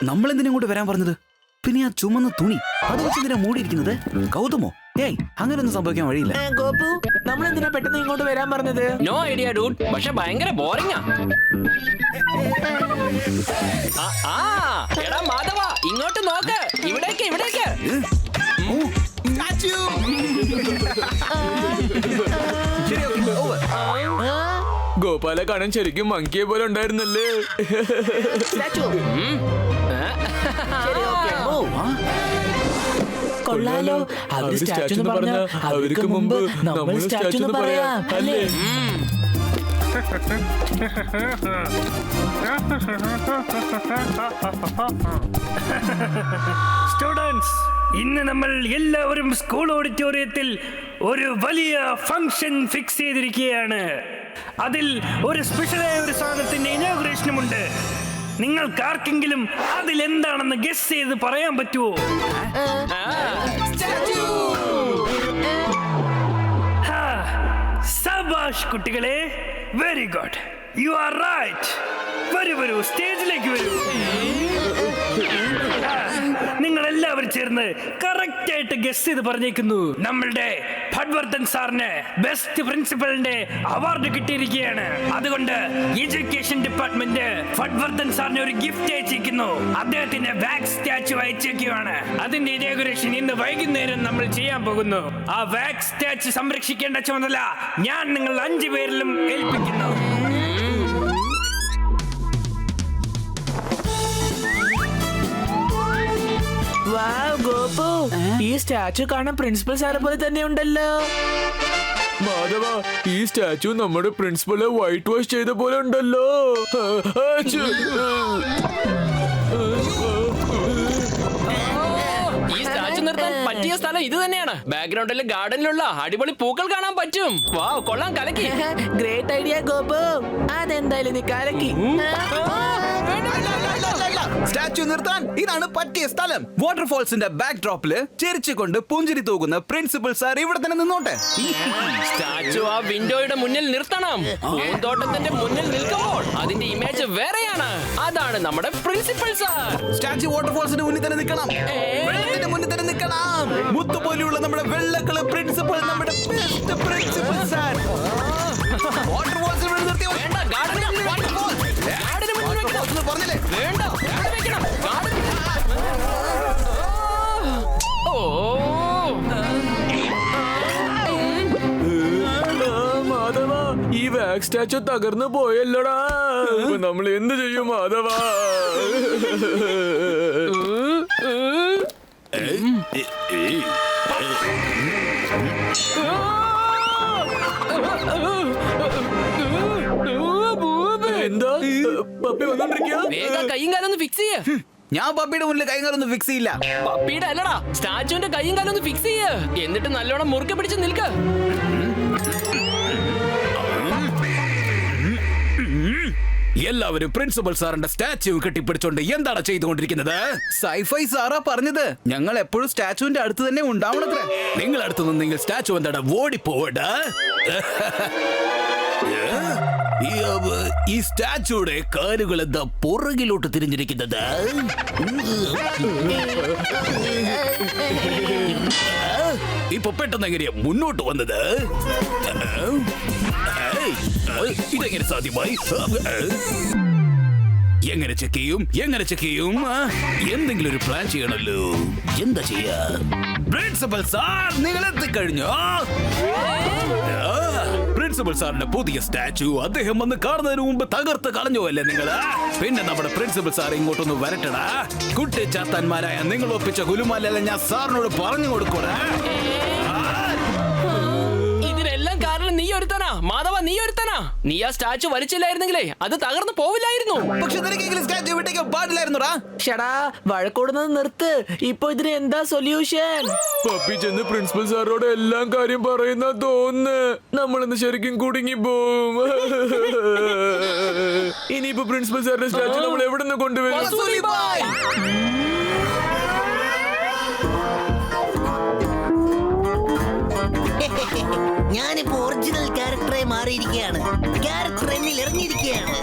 നമ്മളെന്തിനും ഇങ്ങോട്ട് വരാൻ പറഞ്ഞത്? പിന്നെ ആ ചുമന്ന തുണി അത് വെച്ചെന്തിനാ മൂടിയിരിക്കുന്നത്? ഗൗതമോ? ഏയ്, അങ്ങനെയൊന്നും സംഭവിക്കാൻ വഴിയില്ല. ഗോപു, നമ്മൾ എന്തിനാ പെട്ടെന്ന് ഇങ്ങോട്ട് വരാൻ പറഞ്ഞത്? നോ ഐഡിയ ഡൂഡ്, പക്ഷെ ഭയങ്കര ബോറിംഗാ. എടാ മാധവ, ഇങ്ങോട്ട് നോക്ക്. ഇവിടേക്ക് ഇവിടേക്ക്. ഗോപാല കാണാൻ ശരിക്കും മങ്കിയെ പോലെ ഉണ്ടായിരുന്നല്ലേ? കൊള്ളാലോ, അവര് സ്റ്റാച്ചു പറഞ്ഞ അവർക്ക് മുമ്പ് നമ്മൾ സ്റ്റാച്ചു പറയാം അല്ലേ? സ്റ്റുഡൻസ്, ഇന്ന് നമ്മൾ എല്ലാവരും സ്കൂൾ ഓഡിറ്റോറിയത്തിൽ ഒരു വലിയ ഫംഗ്ഷൻ ഫിക്സ് ചെയ്തിരിക്കുകയാണ്. അതിൽ ഒരു സ്പെഷ്യലായ ഒരു സാധനത്തിന്റെ ഇനോഗ്രേഷനുമുണ്ട്. നിങ്ങൾക്ക് ആർക്കെങ്കിലും അതിൽ എന്താണെന്ന് ഗസ് ചെയ്ത് പറയാൻ പറ്റുമോ? സബാഷ് കുട്ടികളെ, very good, you are right. വരൂ, സ്റ്റേജിലേക്ക് വരൂ. നിങ്ങൾ എല്ലാവരും ചേർന്ന് കറക്റ്റ് ആയിട്ട് ഗസ് ചെയ്ത് പറഞ്ഞേക്കുന്നു. നമ്മളുടെ ഭട്വർദ്ധൻ സാറിന് ബെസ്റ്റ് പ്രിൻസിപ്പലിന്റെ അവാർഡ് കിട്ടിയിരിക്കുകയാണ്. അതുകൊണ്ട് എഡ്യൂക്കേഷൻ ഡിപ്പാർട്ട്മെന്റ് ഭട്വർദ്ധൻ സാറിന് ഒരു ഗിഫ്റ്റ് അയച്ചിരിക്കുന്നു. അദ്ദേഹത്തിന്റെ വാക്സ് സ്റ്റാച്ചു അയച്ചേക്കുവാണ്. അതിന്റെ ഇനോഗ്രേഷൻ ഇന്ന് വൈകുന്നേരം നമ്മൾ ചെയ്യാൻ പോകുന്നു. ആ വാക്സ് സ്റ്റാച്ചു സംരക്ഷിക്കേണ്ട ചുമതല ഞാൻ നിങ്ങൾ 5 പേരിലും ഏൽപ്പിക്കുന്നു. ഗോപു, ഈ സ്റ്റാച്ചു കാണാൻ പ്രിൻസിപ്പൽ സാറെ പോലെ തന്നെ ഉണ്ടല്ലോ. മാധവ, ഈ സ്റ്റാച്ചു നമ്മുടെ പ്രിൻസിപ്പളെ വൈറ്റ് വാഷ് ചെയ്ത പോലെ ഉണ്ടല്ലോ. ഈ സ്റ്റാച്ചു നിർത്താൻ പറ്റിയ സ്ഥലം ഇത് തന്നെയാണ്. ബാക്ക്ഗ്രൗണ്ടിൽ ഗാർഡനിലുള്ള അടിപൊളി പൂക്കൾ കാണാൻ പറ്റും. വാവ്, കൊള്ളാം, കലക്കി. ഗ്രേറ്റ് ഐഡിയ ഗോപു, അതെന്തായാലും നീ കലക്കി. സ്റ്റാച്ചു നിർത്താൻ ഇതാണ് പറ്റിയ സ്ഥലം. വാട്ടർഫോൾസിന്റെ ബാക്ക് ഡ്രോപ്പില് ചിരിച്ചുകൊണ്ട് പുഞ്ചിരി തൂകുന്ന പ്രിൻസിപ്പൽ സാർ ഇവിടെ തന്നെ നിന്നോട്ടെ. സ്റ്റാച്ചു ആ വിൻഡോയുടെ മുന്നിൽ നിർത്തണം. പൂന്തോട്ടത്തിന്റെ മുന്നിൽ നിൽക്കുമ്പോൾ അതിന്റെ ഇമേജ് വേറെയാണ്. അതാണ് നമ്മുടെ പ്രിൻസിപ്പൽ സാർ. സ്റ്റാച്ചു വാട്ടർഫോൾസിന്റെ മുന്നിൽ തന്നെ നിൽക്കണം. വെള്ളത്തിന്റെ മുന്നിൽ തന്നെ നിൽക്കണം. മുത്തു പോലെയുള്ള നമ്മുടെ വെള്ളക്കള പ്രിൻസിപ്പൽ, നമ്മുടെ ബെസ്റ്റ് പ്രിൻസിപ്പൽ സാർ. വാട്ടർഫോൾസിൽ നിർത്തി വേണ്ട, ഗാർഡനിൽ പറഞ്ഞില്ലേ? വേണ്ട, മാധവ, ഈ വാക്സ് സ്റ്റാച്ചു തകർന്നു പോയല്ലോടാ. നമ്മൾ എന്ത് ചെയ്യും മാധവ? എന്താ പപ്പി വന്നോണ്ടിരിക്കുക? വേഗം കൈയും കാലം ഒന്ന് ഫിക്സ് ചെയ്യ. ഞാൻ പപ്പിയുടെ മുന്നിൽ കൈകാലൊന്നും ഫിക്സ് ചെയ്യില്ല. പപ്പിയുടെ അല്ലടാ, സ്റ്റാച്ചുവിന്റെ കൈയും കാലം ഒന്ന് ഫിക്സ് ചെയ്യ. എന്നിട്ട് നല്ലോണം മുറുക്കെ പിടിച്ച് നിൽക്ക. എല്ലാവരും പ്രിൻസിപ്പൽ സാറിന്റെ സ്റ്റാച്ചു കെട്ടിപ്പിടിച്ചോണ്ട് എന്താണ് ചെയ്തുകൊണ്ടിരിക്കുന്നത്? സൈഫൈ സാറാ പറഞ്ഞത് ഞങ്ങൾ എപ്പോഴും സ്റ്റാച്ചുവിന്റെ അടുത്ത് തന്നെ ഉണ്ടാവണത്രേ. നിങ്ങൾ അടുത്ത് നിന്ന് നിങ്ങൾ സ്റ്റാച്ചു എന്താണ് ഓടിപ്പോവണ്ട. ഈ സ്റ്റാച്ചുയുടെ കാലുകൾ എന്താ പുറകിലോട്ട് തിരിഞ്ഞിരിക്കുന്നത്? ഇപ്പൊ പെട്ടെന്ന് എങ്ങനെയാ മുന്നോട്ട് വന്നത്? ഇതെങ്ങനെ സാധ്യമായി? എങ്ങനെ ചെക്ക് ചെയ്യും? എന്തെങ്കിലും ഒരു പ്ലാൻ ചെയ്യണല്ലോ. എന്താ ചെയ്യാ? പ്രിൻസിപ്പൽ സാർ, നിങ്ങൾ എത്തിക്കഴിഞ്ഞോ? പ്രിൻസിപ്പൽ സാറിന്റെ പുതിയ സ്റ്റാച്ചു അദ്ദേഹം വന്ന് കാണുന്നതിന് മുമ്പ് തകർത്ത് കളഞ്ഞു അല്ലേ നിങ്ങള്? പിന്നെ നമ്മുടെ പ്രിൻസിപ്പൽ സാർ ഇങ്ങോട്ടൊന്ന് വരട്ടടാ. കുട്ടി ചാത്താന്മാരായ നിങ്ങൾ ഒപ്പിച്ച ഗുലുമാലല്ല ഞാൻ സാറിനോട് പറഞ്ഞു കൊടുക്കൂടാ. ഇതിനെല്ലാം കാരണം നീ ഒരുത്തനാ മാധവ, നീ ഒരുത്തനാ. നീ ആ സ്റ്റാച്ചു വലിച്ചില്ലായിരുന്നെങ്കിലേ അത് തകർന്നു പോവില്ലായിരുന്നു. പക്ഷെ നിനക്കെങ്കിലും സ്റ്റാച്ചു വിട്ടേക്കാൻ പാടില്ലായിരുന്നുടാ. ഷടാ, വഴക്കൂടുന്നത് നിർത്ത്. ഇപ്പൊ ഇതിന് എന്താ സൊല്യൂഷൻ? പപ്പി ചെന്ന് പ്രിൻസിപ്പൽ സാറോട് എല്ലാം കാര്യം പറയുന്ന തോന്നുന്നു. നമ്മളിന്ന് ശരിക്കും കുടുങ്ങി പോവും. ഇനിയിപ്പോ പ്രിൻസിപ്പൽ സാറിന്റെ സ്റ്റാച്ചു നമ്മൾ എവിടെ നിന്ന് കൊണ്ടുവരും? ഞാനിപ്പോ ഒറിജിനൽ ക്യാരക്ടറായി മാറിയിരിക്കുകയാണ്. ക്യാരക്ടർ എന്നിൽ ഇറങ്ങിയിരിക്കുകയാണ്.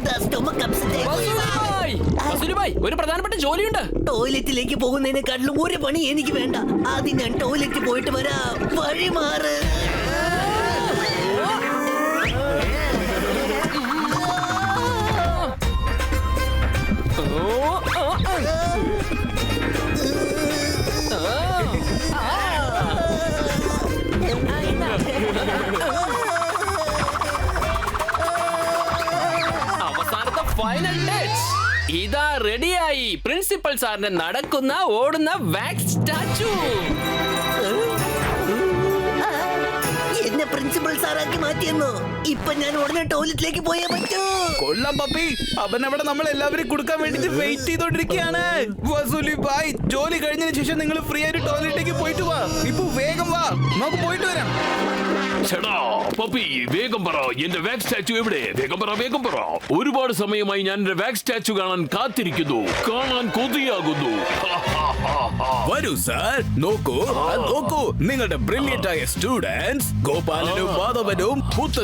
എന്താ സ്റ്റൊമക്ക് അപ്സെറ്റ് ആയി വസൂലി ഭായ്, ഒരു പ്രധാനപ്പെട്ട ജോലിയുണ്ട്. ടോയ്ലറ്റിലേക്ക് പോകുന്നതിനെക്കാട്ടിലും ഒരു പണി എനിക്ക് വേണ്ട. ആദ്യം ഞാൻ ടോയ്ലറ്റിൽ പോയിട്ട് വരാം. വഴി മാറ്. അവസാനത്തെ ഫൈനൽ ടച്ച് ഇതാ റെഡിയായി. പ്രിൻസിപ്പൽ സാറിന്റെ നടക്കുന്ന ഓടുന്ന വാക്സ് സ്റ്റാച്ചു. എന്നെ പ്രിൻസിപ്പൽ സാറാക്കി മാറ്റിയെന്നോ? ഇപ്പൊ ഞാൻ ഉടനെ ടോയ്ലറ്റിലേക്ക് പോയേ പറ്റൂ. കൊള്ളാം പപ്പി, അവൻ അവിടെ നമ്മൾ എല്ലാവരും കൊടുക്കാൻ വേണ്ടി വെയിറ്റ് ചെയ്തോണ്ടിരിക്കുകയാണ്. വസൂലി ഭായ്, ജോലി കഴിഞ്ഞതിന് ശേഷം നിങ്ങൾ ഫ്രീ ആയിട്ട് ടോയ്ലറ്റിലേക്ക് പോയിട്ട് വാ. ഇപ്പൊ വേഗം വാ, നമുക്ക് പോയിട്ട് വരാം. ചേടാ പപ്പി, വേഗം പറ, എന്റെ വാക്സ് സ്റ്റാച്ചു എവിടെ? വേഗം പറ, വേഗം പറ. ഒരുപാട് സമയമായി ഞാൻ എന്റെ വാക്സ് സ്റ്റാച്ചു കാണാൻ കാത്തിരിക്കുന്നു. കാണാൻ കൊതിയാകുന്നു. വരൂ സാർ, നോക്കൂ നോക്കൂ, നിങ്ങളുടെ ബ്രില്യന്റ് ആയ സ്റ്റുഡൻസ് ഗോപാലനും മാധവനും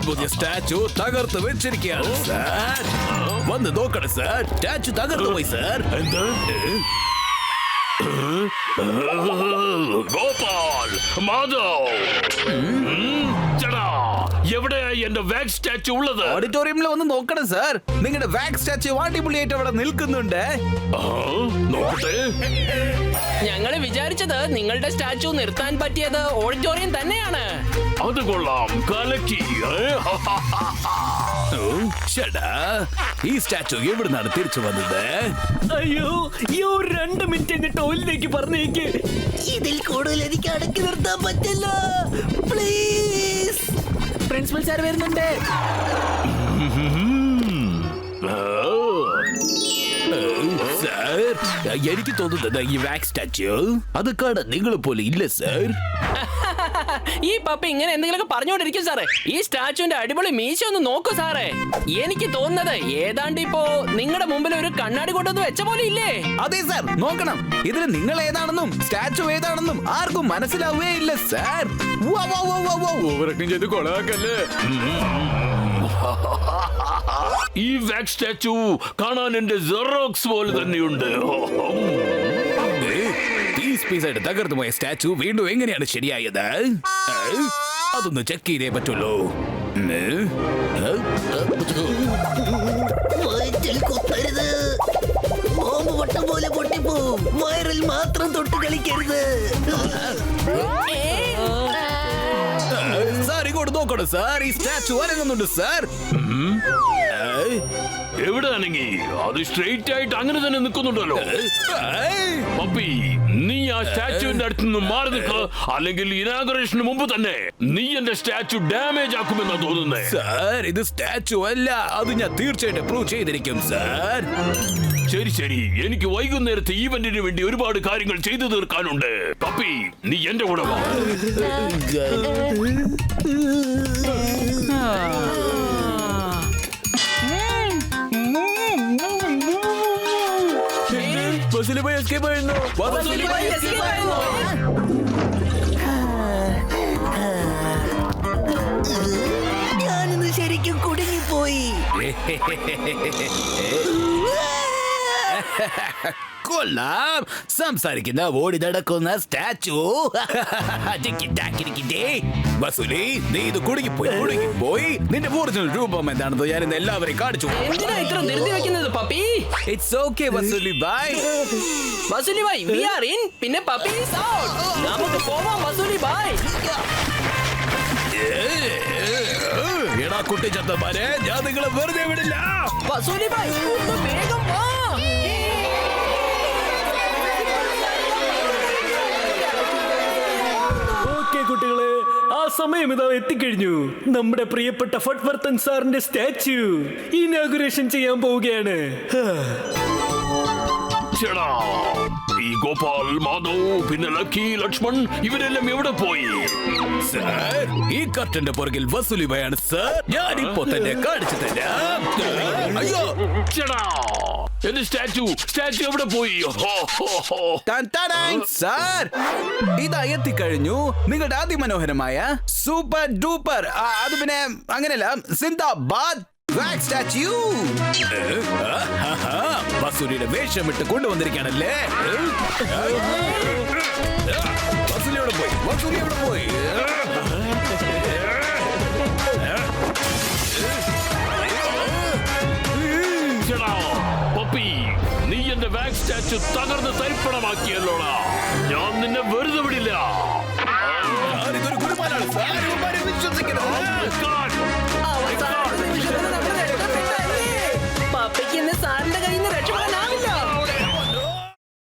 പുതിയ സ്റ്റാച്ചു തകർത്ത് വെച്ചിരിക്കുകയാണ് സാർ. വന്ന് നോക്കണം സാർ, സ്റ്റാച്ചു തകർന്നു പോയി സാർ. എന്ത്? ഗോപാൽ, മാധവ്, ചേടാ എവിടെയായി എന്റെ വാക്സ് സ്റ്റാച്ചു ഉള്ളത്? ഓഡിറ്റോറിയമിൽ വന്ന് നോക്കണം സാർ, നിങ്ങളുടെ വാക്സ് സ്റ്റാച്ചു അടിപൊളിയായിട്ട് അവിടെ നിൽക്കുന്നുണ്ട്. നോക്കട്ടെ. ഞങ്ങള് വിചാരിച്ചത് നിങ്ങളുടെ സ്റ്റാച്ചു നിർത്താൻ പറ്റിയത് ഓഡിറ്റോറിയം തന്നെയാണ്. അത് കൊള്ളാം, കലക്കി. ചേട്ടാ, ഈ സ്റ്റാച്ചു എവിടുന്നാണ് തിരിച്ചു വന്നത്? അയ്യോ, ഈ ഒരു 2 മിനിറ്റ് എന്നെ ടോയ്ലറ്റിലേക്ക് പറഞ്ഞേക്ക്. ഇതിൽ കൂടുതൽ എനിക്ക് അടക്കി നിർത്താൻ പറ്റില്ല. പ്ലീസ്. പ്രിൻസിപ്പൽ സാർ വരുന്നുണ്ട്. സാർ, എനിക്ക് തോന്നുന്നത് ഈ വാക്സ് സ്റ്റാച്ചു അത് കാണാൻ നിങ്ങളെ പോലെ ഇല്ല സാർ. ഈ പപ്പ ഇങ്ങനെ എന്തെങ്കിലുമൊക്കെ പറഞ്ഞുകൊണ്ടിരിക്കും സാറേ. ഈ സ്റ്റാച്ചുവിന്റെ അടിപൊളി മീശ ഒന്ന് നോക്കൂ സാറേ. എനിക്ക് തോന്നുന്നത് ഏതാണ്ട് ഇപ്പോ നിങ്ങളുടെ മുമ്പിൽ ഒരു കണ്ണാടി കൊണ്ടുവന്ന് വെച്ച പോലെ ഇല്ലേ? അതെ സാർ, നോക്കണം. ഇതിൽ നിങ്ങൾ ഏതാണെന്നും സ്റ്റാച്ചു ഏതാണെന്നും ആർക്കും മനസ്സിലാവേ ഇല്ല സാർ. ഓവറക്കം ചെയ്ത് കൊളാക്കല്ലേ. ഈ വാക്സ് സ്റ്റാച്ചു കാണാൻ എന്റെ ജെറോക്സ് പോലെ തന്നെയുണ്ട്. പീസായിട്ട് തകർന്നു പോയ സ്റ്റാച്ചു വീണ്ടും എങ്ങനെയാണ് ശരിയായത്? അതൊന്ന് ചെക്ക് ചെയ്തേ പറ്റുള്ളൂ. വയറ്റിൽ കുത്തരുത്. ബോംബ് പൊട്ടും പോലെ പൊട്ടിപ്പോവും. വയറിൽ മാത്രം തൊട്ട് കളിക്കരുത്. സാർ, ഇങ്ങോട്ട് നോക്കണം സാർ, ഈ സ്റ്റാച്ചു അനങ്ങുന്നുണ്ട് സാർ. എവിടെയാണെങ്കി അത് സ്ട്രെയിറ്റ് ആയിട്ട് അങ്ങനെ തന്നെ നിൽക്കുന്നുണ്ടല്ലോ. പപ്പി, നീ ആ സ്റ്റാച്ചുവിന്റെ അടുത്ത് നിന്ന് മാറി നിൽക്കുക, അല്ലെങ്കിൽ ഇനാഗുറേഷന് മുമ്പ് തന്നെ നീ എന്റെ സ്റ്റാച്ചു ഡാമേജ് ആക്കുമെന്നാ തോന്നുന്നേ. സാർ, ഇത് സ്റ്റാച്ചു അല്ല, അത് ഞാൻ തീർച്ചയായിട്ടും പ്രൂവ് ചെയ്തിരിക്കും സാർ. ശരി ശരി, എനിക്ക് വൈകുന്നേരത്തെ ഈവന്റിന് വേണ്ടി ഒരുപാട് കാര്യങ്ങൾ ചെയ്തു തീർക്കാനുണ്ട്. പപ്പി, നീ എന്റെ കൂടെ വാ. വസൂലി ഭായ് എസ്കേപ്പ് ആയിരുന്നു. ഞാനിന്ന് ശരിക്കും കുടുങ്ങിപ്പോയി. കൊള്ളാം, സംസാരിക്കുന്ന ഓടി നടക്കുന്ന സ്റ്റാച്ചു. വസൂലി, നീ ഇത് കുടുങ്ങിപ്പോയി. നിന്റെ ഒറിജിനൽ രൂപം എന്താണെന്ന് ഞാൻ ഇന്ന് എല്ലാവരെയും കാണിച്ചു. എന്തിനാ ഇത്ര ധൃതി വെക്കുന്നത് Pappy? It's okay Vasooli Bhai. Vasooli Bhai, we are in. പിന്നെ പപ്പി is out. നമുക്ക് പോവാം വസൂലി ഭായ്. എടാ കുട്ടി ചത്തമാരെ, ഞാൻ നിങ്ങളെ വെറുതെ വിടില്ല. വസൂലി ഭായ്, ഒന്ന് വേഗം വാ. കുട്ടികളെ, ആ സമയം ഇതാ എത്തിക്കഴിഞ്ഞു. നമ്മുടെ പ്രിയപ്പെട്ട ഫട്വർത്തൻ സാറിന്റെ സ്റ്റാച്ചു ഇനാഗുറേഷൻ ചെയ്യാൻ പോവുകയാണ്. ചേടാ, ഈ ഗോപാൽ, മാധവ്, പിന്നെ ലക്കി, ലക്ഷ്മൺ ഇവരെല്ലാം എവിടെ പോയി? സാർ, ഈ കർട്ടന്റെ പുറകിൽ വസൂലി ഭായാണ് സാർ. ഞാനിപ്പോ തന്നെ കാണിച്ചു തരാം. അയ്യോ, ചേടാ, എന്റെ സ്റ്റാച്ചു എവിടെ പോയി? സാർ, ഇതാ എത്തിക്കഴിഞ്ഞു നിങ്ങളുടെ അതിമനോഹരമായ സൂപ്പർ ഡൂപ്പർ, അത് പിന്നെ അങ്ങനെയല്ല, സിന്ദാബാദ് വാക്സ് സ്റ്റാച്യു വസൂലിയുടെ വേഷമിട്ട് കൊണ്ടുവന്നിരിക്കുകയാണല്ലേ. വസൂലി എവിടെ പോയി? വസൂലി എവിടെ പോയി? പപ്പി, നീ എന്റെ വാക്സ് സ്റ്റാച്ചു തകർന്ന് തരിപ്പണമാക്കിയല്ലോടാ. ഞാൻ നിന്നെ വെറുതെ വിടില്ല.